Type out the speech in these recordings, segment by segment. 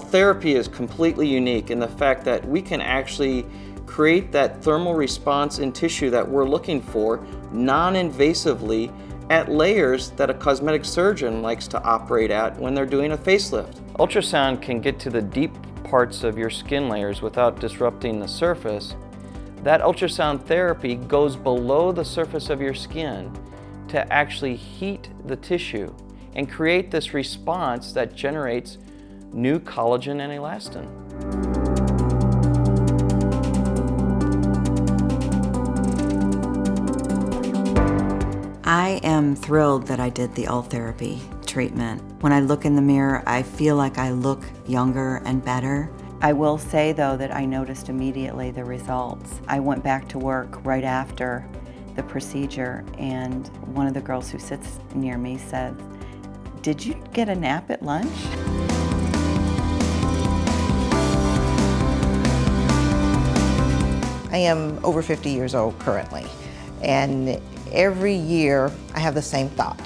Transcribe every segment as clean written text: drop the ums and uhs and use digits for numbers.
Ultherapy is completely unique in the fact that we can actually create that thermal response in tissue that we're looking for non-invasively at layers that a cosmetic surgeon likes to operate at when they're doing a facelift. Ultrasound can get to the deep parts of your skin layers without disrupting the surface. That ultrasound therapy goes below the surface of your skin to actually heat the tissue and create this response that generates new collagen and elastin. I am thrilled that I did the Ultherapy treatment. When I look in the mirror, I feel like I look younger and better. I will say though that I noticed immediately the results. I went back to work right after the procedure, and one of the girls who sits near me said, "Did you get a nap at lunch?" I am over 50 years old currently, and every year I have the same thought.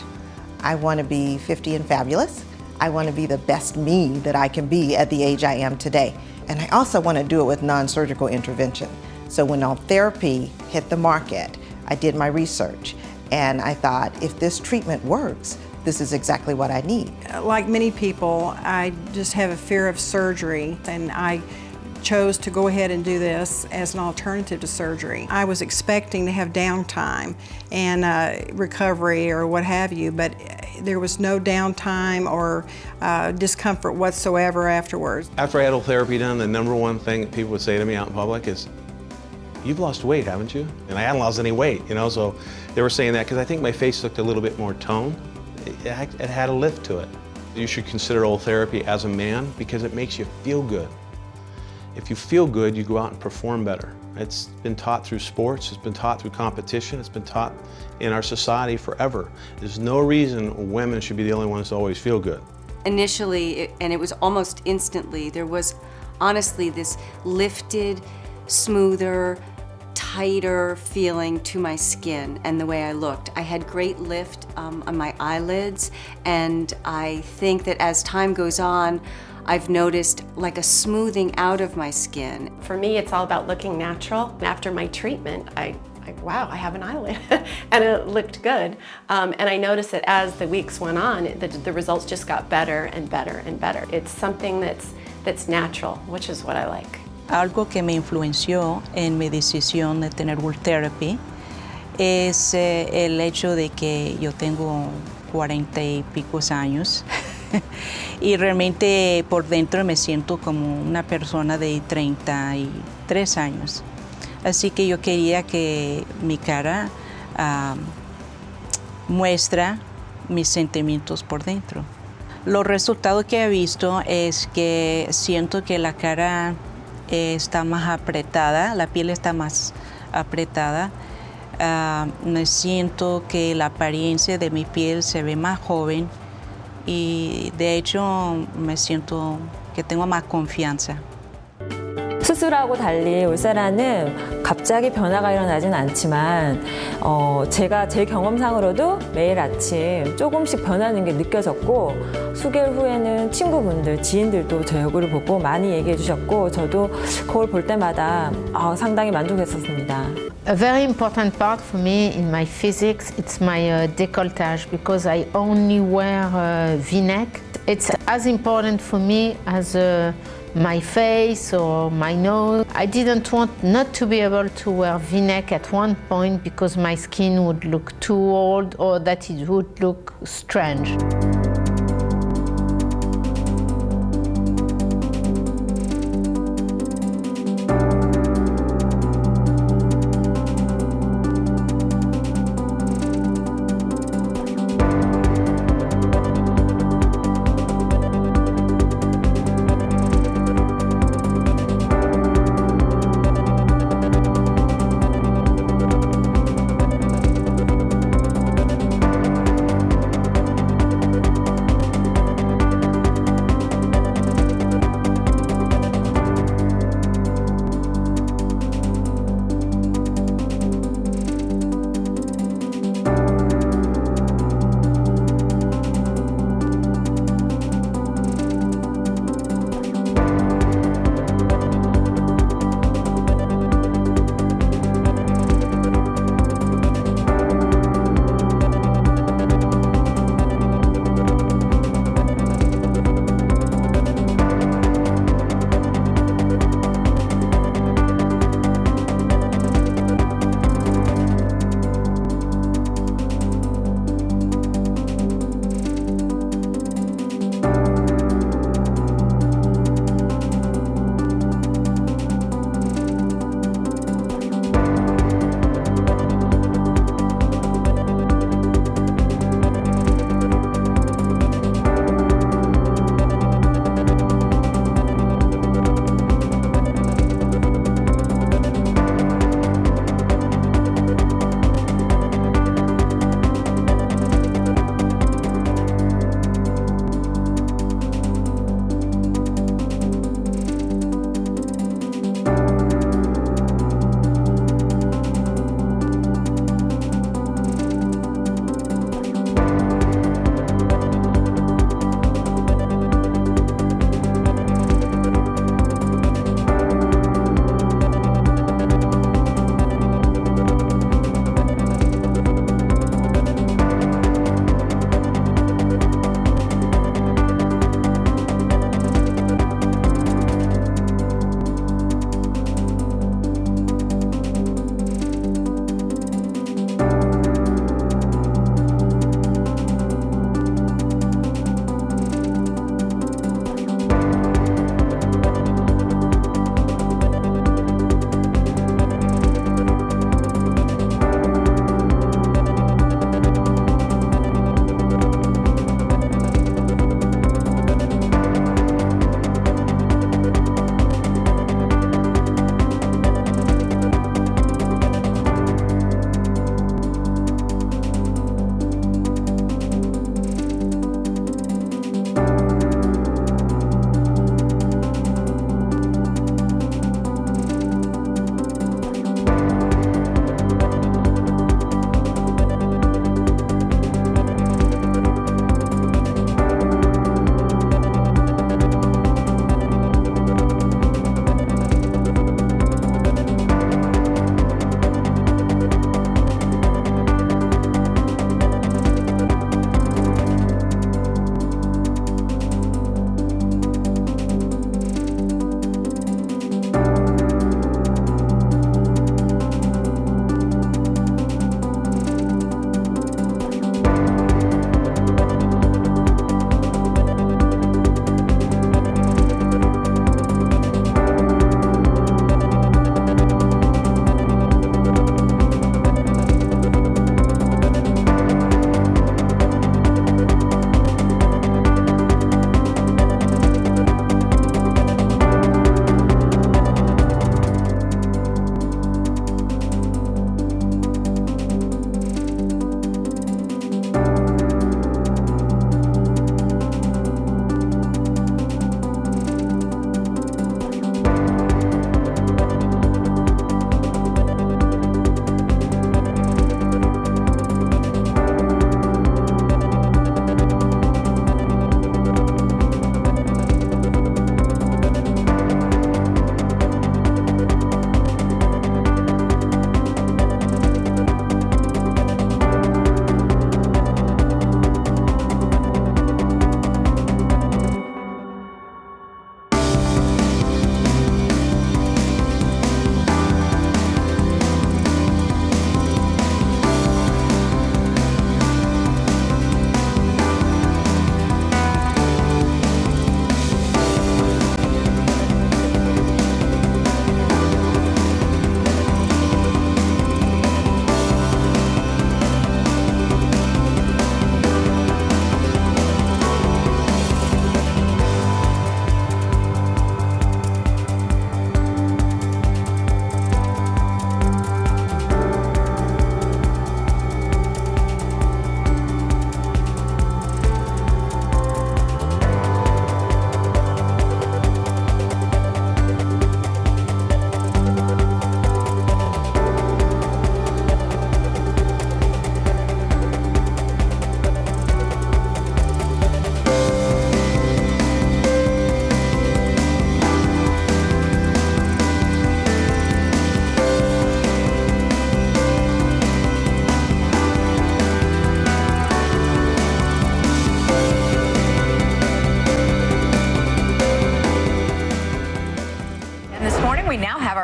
I want to be 50 and fabulous. I want to be the best me that I can be at the age I am today. And I also want to do it with non-surgical intervention. So when Ultherapy hit the market, I did my research, and I thought, if this treatment works, this is exactly what I need. Like many people, I just have a fear of surgery, and I chose to go ahead and do this as an alternative to surgery. I was expecting to have downtime and recovery or what have you, but there was no downtime or discomfort whatsoever afterwards. After I had Ultherapy done, the number one thing that people would say to me out in public is, "You've lost weight, haven't you?" And I hadn't lost any weight, you know, so they were saying that because I think my face looked a little bit more toned. It had a lift to it. You should consider Ultherapy as a man because it makes you feel good. If you feel good, you go out and perform better. It's been taught through sports, it's been taught through competition, it's been taught in our society forever. There's no reason women should be the only ones to always feel good. Initially, and it was almost instantly, there was honestly this lifted, smoother, tighter feeling to my skin and the way I looked. I had great lift on my eyelids, and I think that as time goes on, I've noticed like a smoothing out of my skin. For me, it's all about looking natural. After my treatment, wow, I have an eyelid, and it looked good. And I noticed that as the weeks went on, the results just got better and better and better. It's something that's natural, which is what I like. Algo que me influenció en mi decisión de tener Ultherapy es el hecho de que yo tengo 40 y pico años y realmente por dentro me siento como una persona de 33 años. Así que yo quería que mi cara muestra mis sentimientos por dentro. Los resultados que he visto es que siento que la cara está más apretada, la piel está más apretada. Me siento que la apariencia de mi piel se ve más joven y de hecho me siento que tengo más confianza. 수술하고 달리 울세라는 갑자기 변화가 일어나진 않지만 제가 제 경험상으로도 매일 아침 조금씩 변하는 게 느껴졌고, 수개월 후에는 친구분들, 지인들도 제 얼굴을 보고 많이 얘기해 주셨고, 저도 거울 볼 때마다 상당히 만족했었습니다. A very important part for me in my physics, it's my décolletage, because I only wear V-neck. It's as important for me as my face or my nose. I didn't want not to be able to wear V-neck at one point because my skin would look too old or that it would look strange.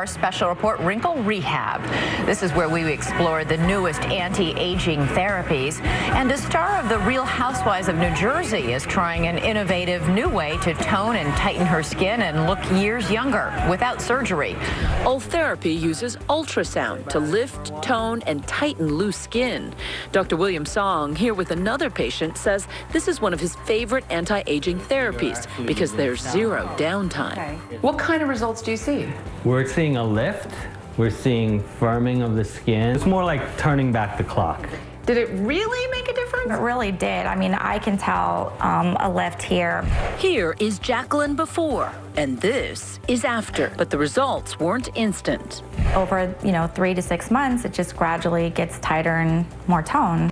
special report, Wrinkle Rehab. This is where we explore the newest anti-aging therapies. And a star of The Real Housewives of New Jersey is trying an innovative new way to tone and tighten her skin and look years younger without surgery. Ultherapy uses ultrasound to lift, tone, and tighten loose skin. Dr. William Song, here with another patient, says this is one of his favorite anti-aging therapies because there's zero downtime. What kind of results do you see? We're seeing a lift. We're seeing firming of the skin. It's more like turning back the clock. Did it really make a difference? It really did. I mean, I can tell a lift here. Here is Jacqueline before, and this is after. But the results weren't instant. Over, 3 to 6 months, it just gradually gets tighter and more tone.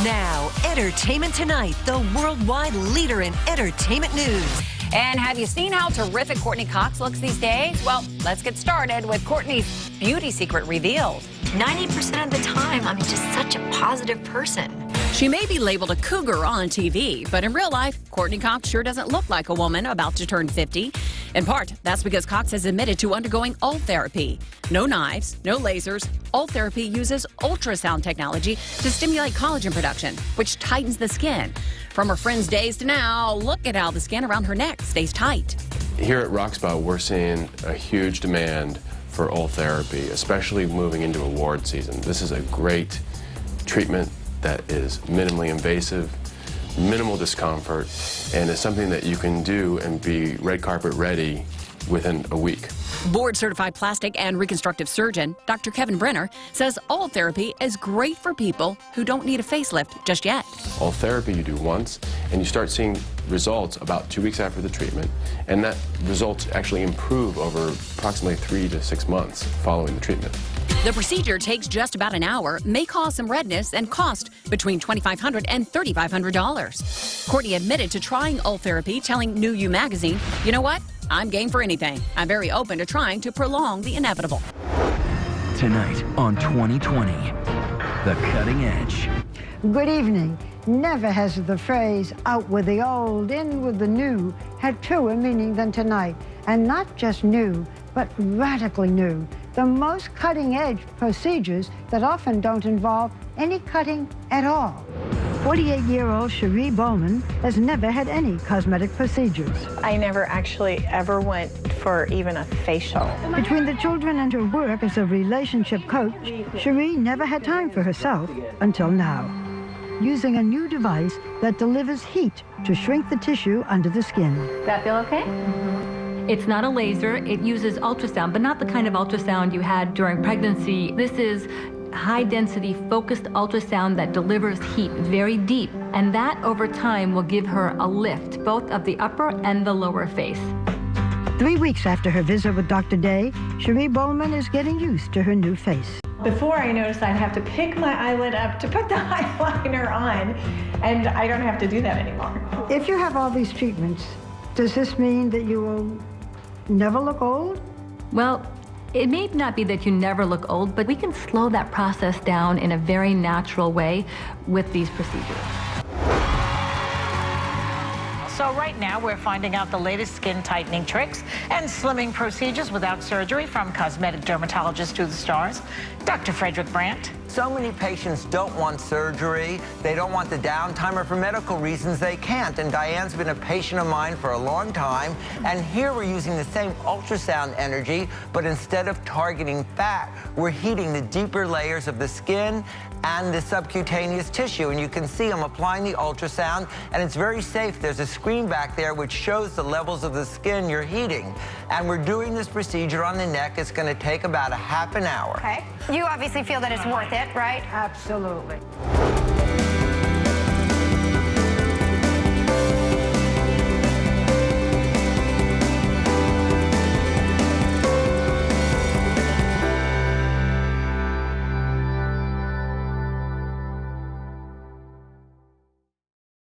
Now, Entertainment Tonight, the worldwide leader in entertainment news. And have you seen how terrific Courtney Cox looks these days? Well, let's get started with Courtney's beauty secret revealed. 90% of the time, I'm just such a positive person. She may be labeled a cougar on TV, but in real life, Courtney Cox sure doesn't look like a woman about to turn 50. In part, that's because Cox has admitted to undergoing Ultherapy. No knives, no lasers. Ultherapy uses ultrasound technology to stimulate collagen production, which tightens the skin. From her friend's days to now, look at how the skin around her neck stays tight. Here at Roxpo, we're seeing a huge demand for Ultherapy, especially moving into award season. This is a great treatment that is minimally invasive, minimal discomfort, and is something that you can do and be red carpet ready within a week. Board-certified plastic and reconstructive surgeon Dr. Kevin Brenner says Ultherapy is great for people who don't need a facelift just yet. Ultherapy you do once, and you start seeing results about 2 weeks after the treatment, and that results actually improve over approximately 3 to 6 months following the treatment. The procedure takes just about an hour, may cause some redness, and cost between $2,500 and $3,500. Courtney admitted to trying Ultherapy, telling New You magazine, "You know what? I'm game for anything. I'm very open to trying to prolong the inevitable." Tonight on 2020, The Cutting Edge. Good evening. Never has the phrase out with the old, in with the new had truer meaning than tonight. And not just new, but radically new. The most cutting-edge procedures that often don't involve any cutting at all. 48-year-old Cherie Bowman has never had any cosmetic procedures. I never actually ever went for even a facial. Between the children and her work as a relationship coach, Cherie never had time for herself until now. Using a new device that delivers heat to shrink the tissue under the skin. Does that feel okay? It's not a laser. It uses ultrasound, but not the kind of ultrasound you had during pregnancy. This is high-density focused ultrasound that delivers heat very deep, and that over time will give her a lift, both of the upper and the lower face. 3 weeks after her visit with Dr. Day, Cherie Bowman is getting used to her new face. Before, I noticed I'd have to pick my eyelid up to put the eyeliner on, and I don't have to do that anymore. If you have all these treatments, does this mean that you will never look old? Well, it may not be that you never look old, but we can slow that process down in a very natural way with these procedures. So right now we're finding out the latest skin tightening tricks and slimming procedures without surgery from cosmetic dermatologist to the stars, Dr. Frederick Brandt. So many patients don't want surgery, they don't want the downtime, or for medical reasons they can't. And Diane's been a patient of mine for a long time, and here we're using the same ultrasound energy, but instead of targeting fat, we're heating the deeper layers of the skin and the subcutaneous tissue. And you can see I'm applying the ultrasound, and it's very safe. There's a screen back there which shows the levels of the skin you're heating. And we're doing this procedure on the neck. It's going to take about a half an hour. Okay. You obviously feel that it's worth it, right? Absolutely.